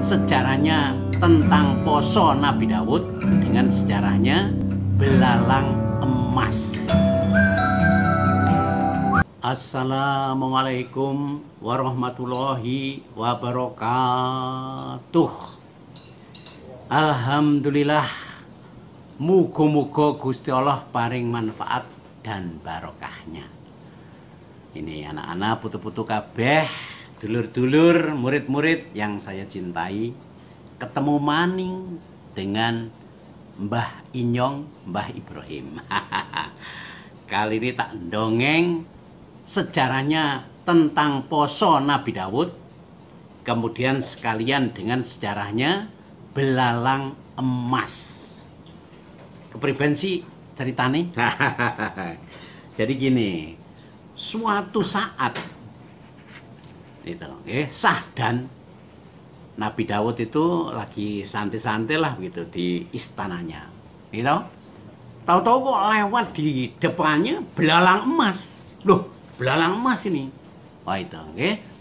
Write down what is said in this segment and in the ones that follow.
sejarahnya tentang poso Nabi Daud dengan sejarahnya belalang emas. Assalamualaikum warahmatullahi wabarakatuh. Alhamdulillah, muga-muga Gusti Allah paring manfaat dan barokahnya. Ini anak-anak, putu-putu kabeh, dulur-dulur, murid-murid yang saya cintai, ketemu maning dengan Mbah Inyong, Mbah Ibrahim. Kali ini tak dongeng sejarahnya tentang poso Nabi Daud, kemudian sekalian dengan sejarahnya belalang emas. Kepribadian sih ceritane. Jadi gini, suatu saat itu, sahdan Nabi Daud itu lagi santai-santai lah gitu di istananya, gitu. Tahu-tahu kok lewat di depannya belalang emas. Loh, belalang emas ini. Wah itu,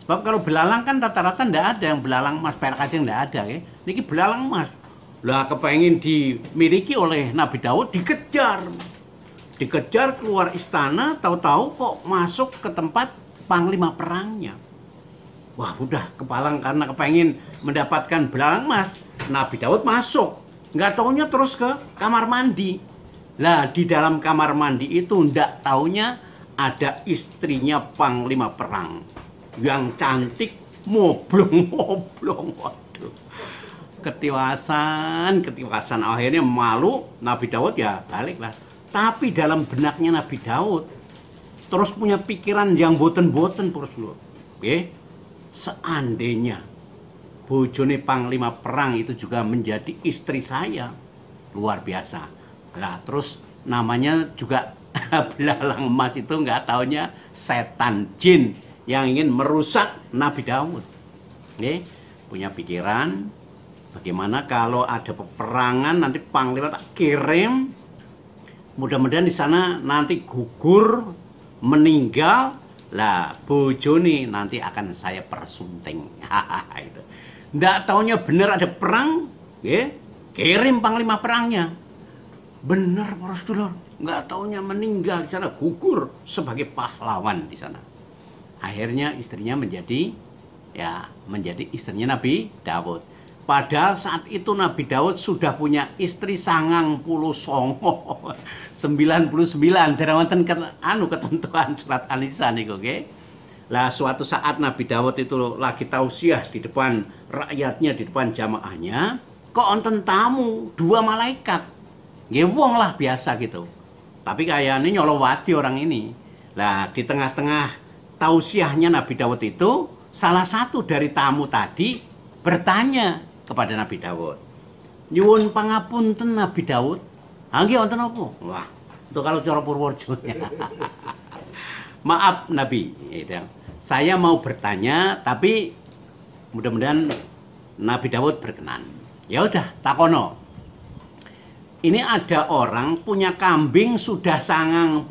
sebab kalau belalang kan rata-rata ndak ada yang belalang emas, perak aja ndak ada, Niki belalang emas. Lah kepengin dimiliki oleh Nabi Daud, dikejar keluar istana, tahu-tahu kok masuk ke tempat panglima perangnya. Wah udah kepalang karena kepengin mendapatkan belalang emas. Nabi Daud masuk, nggak taunya terus ke kamar mandi. Lah di dalam kamar mandi itu ndak taunya ada istrinya panglima perang yang cantik, moblong. Waduh, ketiwasan akhirnya malu. Nabi Daud ya baliklah. Tapi dalam benaknya Nabi Daud terus punya pikiran yang boten-boten terus lho. Seandainya bojone panglima perang itu juga menjadi istri saya, luar biasa. Lah terus namanya juga belalang emas itu nggak taunya setan jin yang ingin merusak Nabi Daud. Punya pikiran bagaimana kalau ada peperangan nanti panglima tak kirim, mudah-mudahan di sana nanti gugur, meninggal, lah bojone nanti akan saya persunting. Itu. Nggak taunya bener ada perang, kirim panglima perangnya. Bener para sedulur, nggak taunya meninggal di sana, gugur sebagai pahlawan di sana. Akhirnya istrinya menjadi istrinya Nabi Daud. Padahal saat itu Nabi Daud sudah punya istri 99, 99 dari wonten ketentuan surat An-Nisa niku nggih. Lah suatu saat Nabi Daud itu lagi tausiah di depan rakyatnya, di depan jamaahnya, kok wonten tamu 2 malaikat. Nggih wong lah biasa gitu. Tapi kayaknya nyolowati orang ini. Lah di tengah-tengah tausiahnya Nabi Daud itu, salah satu dari tamu tadi bertanya kepada Nabi Daud, nyuwun pangapunten Nabi Daud, nggih wonten apa? Wah, itu kalau cara Purworejo. Maaf Nabi, saya mau bertanya, tapi mudah-mudahan Nabi Daud berkenan. Ya udah, takono. Ini ada orang punya kambing sudah 99.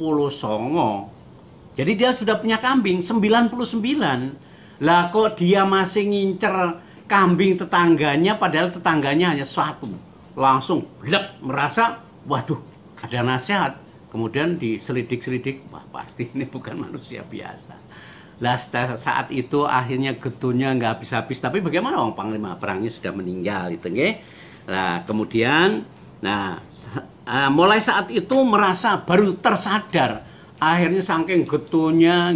Jadi dia sudah punya kambing 99. Lah kok dia masih ngincer kambing tetangganya, padahal tetangganya hanya 1. Langsung blek, merasa waduh ada nasihat. Kemudian diselidik-selidik, wah pasti ini bukan manusia biasa. Lah saat itu akhirnya getunya nggak habis-habis. Tapi bagaimana orang panglima perangnya sudah meninggal itu, Nah kemudian, mulai saat itu merasa baru tersadar. Akhirnya saking getunya,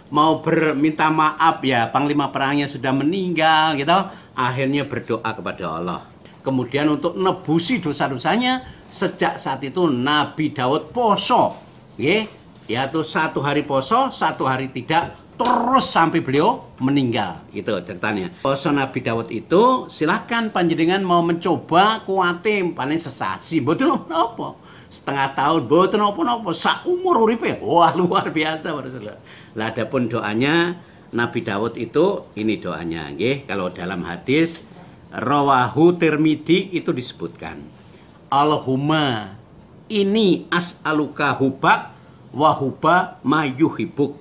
mau berminta maaf ya, panglima perangnya sudah meninggal, gitu. Akhirnya berdoa kepada Allah. Kemudian untuk nebusi dosa-dosanya, sejak saat itu Nabi Daud poso, yaitu 1 hari poso, 1 hari tidak, terus sampai beliau meninggal, gitu ceritanya. Poso Nabi Daud itu silahkan panjenengan mau mencoba kuatim paling sesasi, betul apa? Setengah tahun, boten apa-apa, saumur uripe. Wah luar biasa. Lah adapun doanya Nabi Daud itu, ini doanya, kalau dalam hadis rawahu Tirmidzi itu disebutkan, Allahumma ini as'aluka hubak wa huba ma yuhibuk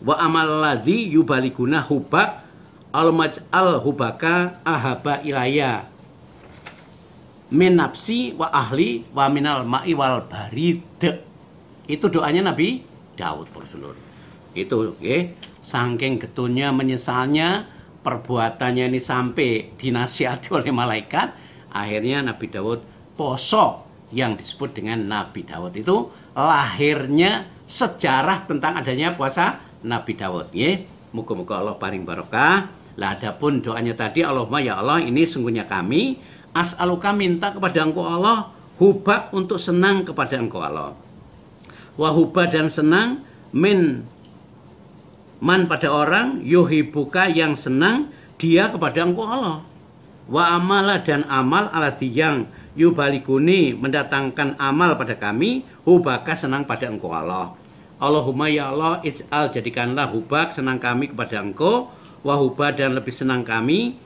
wa amal ladzi yubaliguna hubak al hubaka ahaba ilaya min nafsi wa ahli wa minal ma'i wal barid. Itu doanya Nabi Daud, Rasulullah. Itu saking getunya menyesalnya perbuatannya ini sampai dinasihati oleh malaikat, akhirnya Nabi Daud poso, yang disebut dengan Nabi Daud. Itu lahirnya sejarah tentang adanya puasa Nabi Daud. Muga-muga Allah paring barokah. Lah adapun doanya tadi, Allahumma ya Allah, ini sungguhnya kami as'aluka, minta kepada Engkau Allah, hubak, untuk senang kepada Engkau Allah. Wahuba, dan senang, min man, pada orang, yuhibuka, yang senang dia kepada Engkau Allah. Wa amala, dan amal, alati, yang yubalikuni, mendatangkan amal pada kami, hubaka, senang pada Engkau Allah. Allahumma ya Allah, ij'al, jadikanlah hubak, senang kami kepada Engkau, wahuba, dan lebih senang kami,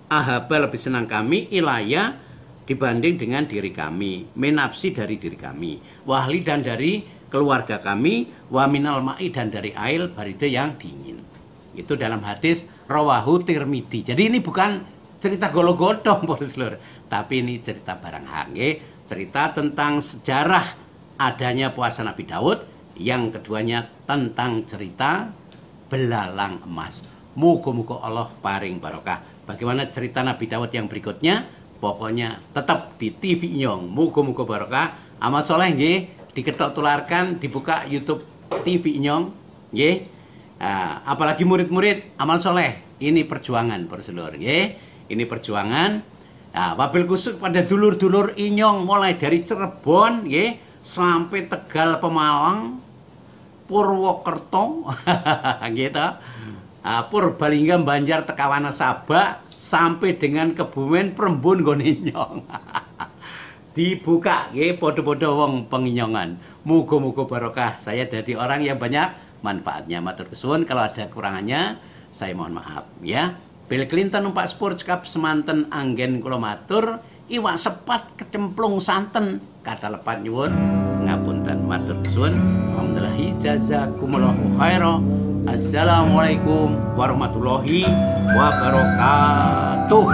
ahaba, lebih senang kami, ilaya, dibanding dengan diri kami, menafsi, dari diri kami, wahli, dan dari keluarga kami, wa minal ma'i, dan dari air baride, yang dingin. Itu dalam hadis rawahu Tirmidzi. Jadi ini bukan cerita golo-godong, Boslur, tapi ini cerita barang hak, cerita tentang sejarah adanya puasa Nabi Daud. Yang keduanya tentang cerita belalang emas. Muga-muga Allah paring barokah. Bagaimana cerita Nabi Daud yang berikutnya? Pokoknya tetap di TV Inyong. Muga-muga barokah. Amal soleh nggih, diketok tularkan, dibuka YouTube TV Inyong nggih. Apalagi murid-murid amal soleh, ini perjuangan, Boslur, nggih. Ini perjuangan. Wabil khusus pada dulur-dulur Inyong, mulai dari Cirebon nggih sampai Tegal, Pemalang, Purwokerto, gitu, Purbalingga, Banjar, Tekawana, Sabak, sampai dengan Kebumen, Prembun, Goninyong. Dibuka, podo-podo wong penginyongan. Muga-muga barokah. Saya jadi orang yang banyak manfaatnya. Matur kesuwun, kalau ada kekurangannya, saya mohon maaf, ya. Bill Clinton numpak Sports Cup semanten anggen kula matur, iwak sepat kecemplung santen, kata lepat nyuwun ngapunten. Matur kesuwun. Alhamdulillah, jazakumullahu khairan. Assalamualaikum warahmatullahi wabarakatuh.